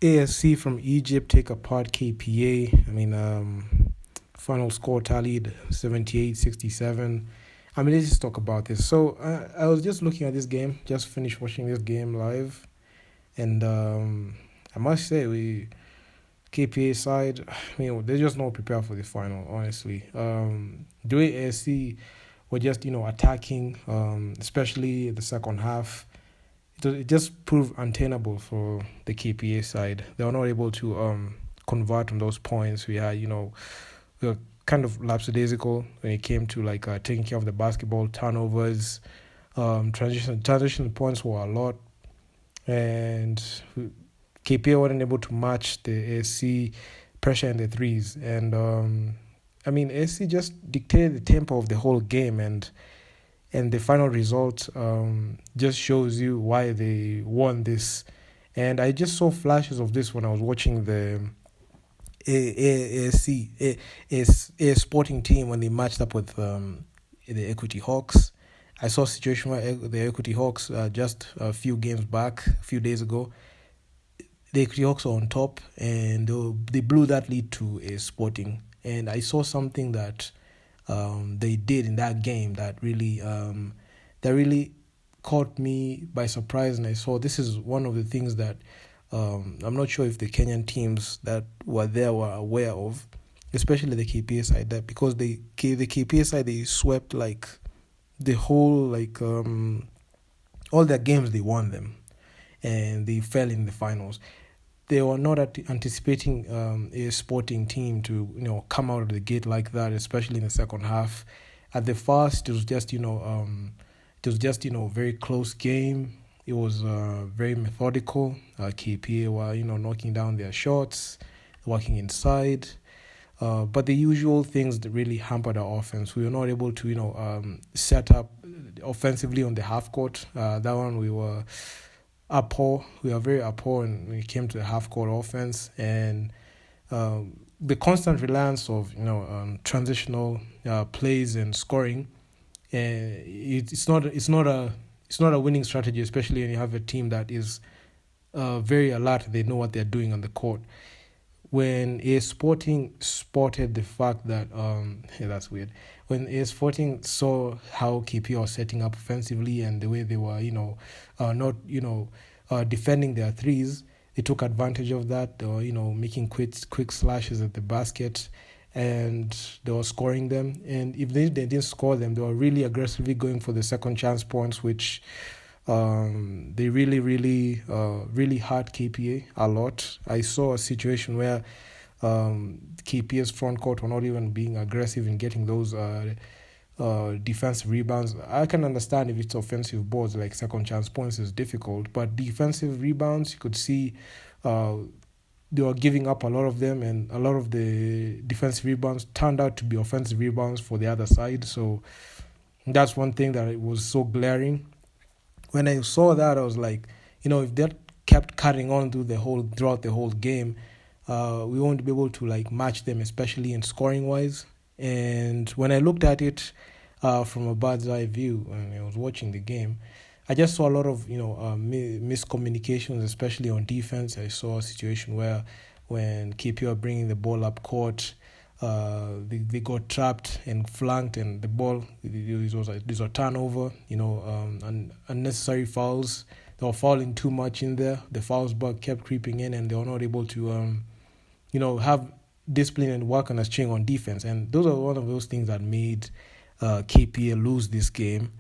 ASC from Egypt take apart KPA. Final score tallied 78-67. Let's just talk about this. So I was just looking at this game, just finished watching this game live, and I must say, KPA side, they're just not prepared for this final, honestly. The way ASC were just, attacking, especially the second half, it just proved untenable for the KPA side. They were not able to convert on those points. We were kind of lapsadaisical when it came to taking care of the basketball, turnovers, transition points were a lot, and KPA weren't able to match the ASC pressure in the threes. And ASC just dictated the tempo of the whole game, and the final result just shows you why they won this. And I just saw flashes of this when I was watching the ASC sporting team when they matched up with the Equity Hawks. I saw a situation where the Equity Hawks just a few days ago, the Equity Hawks were on top, and they blew that lead to a sporting. And I saw something that they did in that game that really caught me by surprise. And I saw this is one of the things that I'm not sure if the Kenyan teams that were there were aware of, especially the KPA side, that because the KPA side, they swept the whole all their games, they won them, and they fell in the finals. They were not anticipating a sporting team to come out of the gate like that, especially in the second half. At the first, it was just very close game. It was very methodical. KPA were knocking down their shots, working inside, but the usual things that really hampered our offense. We were not able to set up offensively on the half court. That one we were poor. We were very poor when it came to the half court offense, and the constant reliance of transitional plays and scoring. It's not a winning strategy, especially when you have a team that is very alert. They know what they're doing on the court. When A Sporting spotted the fact that that's weird. When A Sporting saw how KP was setting up offensively and the way they were not defending their threes, they took advantage of that. They were making quick slashes at the basket, and they were scoring them. And if they didn't score them, they were really aggressively going for the second chance points, which they really hurt KPA a lot. I saw a situation where KPA's front court were not even being aggressive in getting those defensive rebounds. I can understand if it's offensive boards, like second chance points is difficult, but defensive rebounds, you could see they were giving up a lot of them, and a lot of the defensive rebounds turned out to be offensive rebounds for the other side. So that's one thing that it was so glaring. When I saw that, I was like, if that kept carrying on throughout the whole game, we won't be able to match them, especially in scoring wise. And when I looked at it from a bird's eye view, when I was watching the game, I just saw a lot of miscommunications, especially on defense. I saw a situation where when KP were bringing the ball up court, they got trapped and flanked, and the ball, this was a turnover, unnecessary fouls. They were fouling too much in there. The fouls bug kept creeping in, and they were not able to, have discipline and work on a string on defense. And those are one of those things that made KPA lose this game.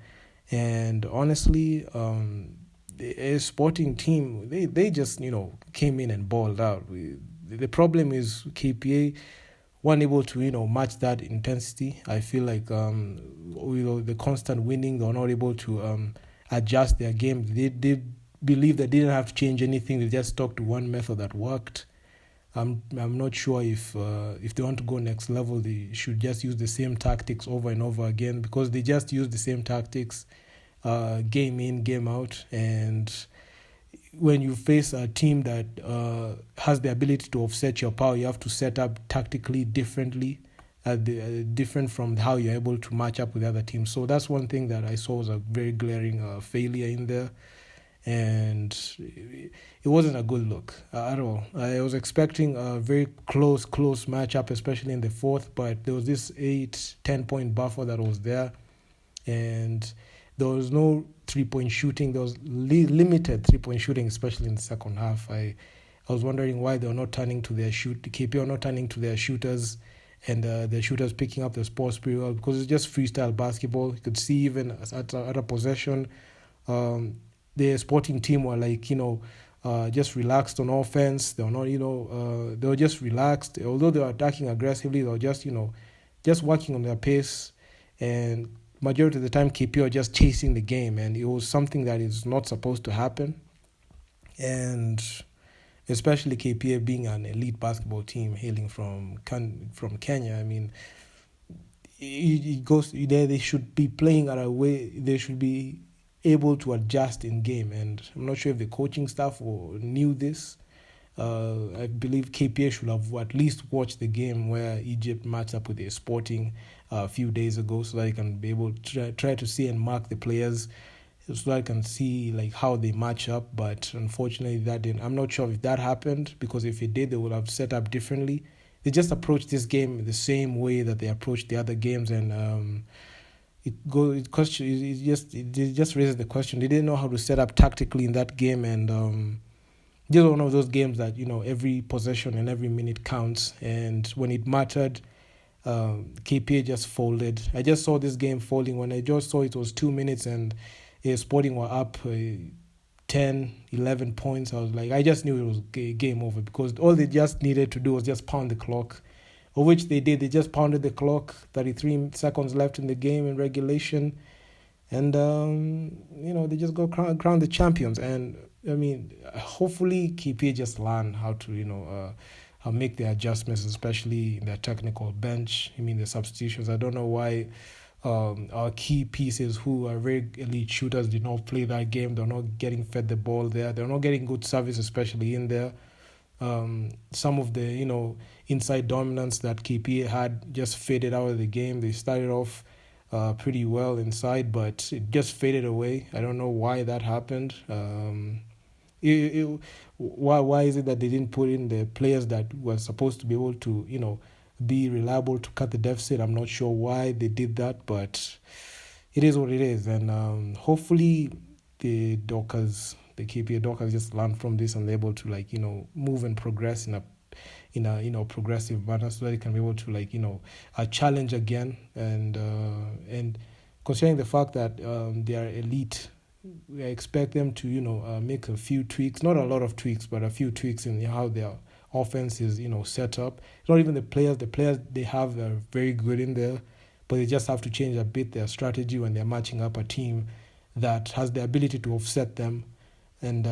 And honestly, the sporting team, they just, came in and balled out. The problem is KPA weren't able to, match that intensity. I feel like, the constant winning, they were not able to adjust their game. They believe that they didn't have to change anything. They just stuck to one method that worked. I'm not sure if they want to go next level, they should just use the same tactics over and over again, because they just use the same tactics game in, game out. And when you face a team that has the ability to offset your power, you have to set up tactically differently, different from how you're able to match up with other teams. So that's one thing that I saw was a very glaring failure in there. and it wasn't a good look at all. I was expecting a very close matchup, especially in the fourth, but there was this 8-10 point buffer that was there, and there was no 3-point shooting. There was limited 3-point shooting, especially in the second half. I was wondering why they were not turning to their KPA are not turning to their shooters, and the shooters picking up the sports pretty well, because it's just freestyle basketball. You could see even at a possession, the sporting team were like, just relaxed on offense. They were not, they were just relaxed. Although they were attacking aggressively, they were just, just working on their pace. And majority of the time, KPA are just chasing the game. And it was something that is not supposed to happen. And especially KPA being an elite basketball team hailing from Kenya, I mean, it goes there. They should be playing at a way. They should be able to adjust in game, and I'm not sure if the coaching staff knew this. I believe KPA should have at least watched the game where Egypt matched up with the Sporting a few days ago, so that I can be able to try to see and mark the players, so that I can see like how they match up. But unfortunately, that didn't. I'm not sure if that happened, because if it did, they would have set up differently. They just approached this game the same way that they approached the other games, and it just raises the question. They didn't know how to set up tactically in that game, and this was one of those games that every possession and every minute counts. And when it mattered, KPA just folded. I just saw this game folding when I just saw it was 2 minutes and Sporting were up 10, 11 points. I was like, I just knew it was game over, because all they just needed to do was just pound the clock, of which they did. They just pounded the clock, 33 seconds left in the game in regulation, and they just go crown the champions. And I mean, hopefully KPA just learn how to how make the adjustments, especially in their technical bench. I mean, the substitutions. I don't know why our key pieces, who are very elite shooters, did not play that game. They're not getting fed the ball there. They're not getting good service, especially in there. Some of the inside dominance that KPA had just faded out of the game. They started off pretty well inside, but it just faded away. I don't know why that happened. Why is it that they didn't put in the players that were supposed to be able to be reliable to cut the deficit? I'm not sure why they did that, but it is what it is. And hopefully the KPA Dockers just learn from this and they're able to move and progress in a progressive manner, so that they can be able to challenge again. And considering the fact that they are elite, I expect them to make a few tweaks, not a lot of tweaks, but a few tweaks in how their offense is set up. Not even the players they have are very good in there, but they just have to change a bit their strategy when they're matching up a team that has the ability to offset them, and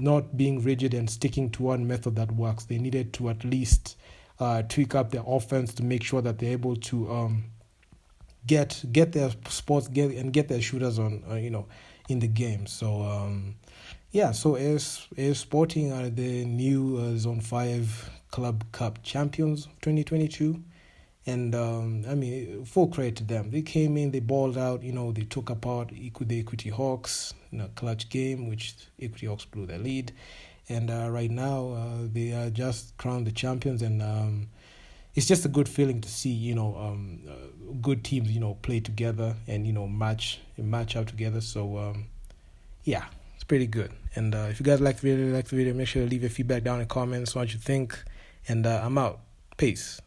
not being rigid and sticking to one method that works. They needed to at least tweak up their offense to make sure that they're able to get their spots, get their shooters on in the game. So so as Sporting are the new Zone 5 Club Cup champions of 2022. And full credit to them. They came in, they balled out, they took apart the Equity Hawks in a clutch game, which Equity Hawks blew their lead. And right now, they are just crowned the champions. And it's just a good feeling to see, good teams, play together and, match out together. So, it's pretty good. And if you guys like the video, make sure to leave your feedback down in the comments, what you think. And I'm out. Peace.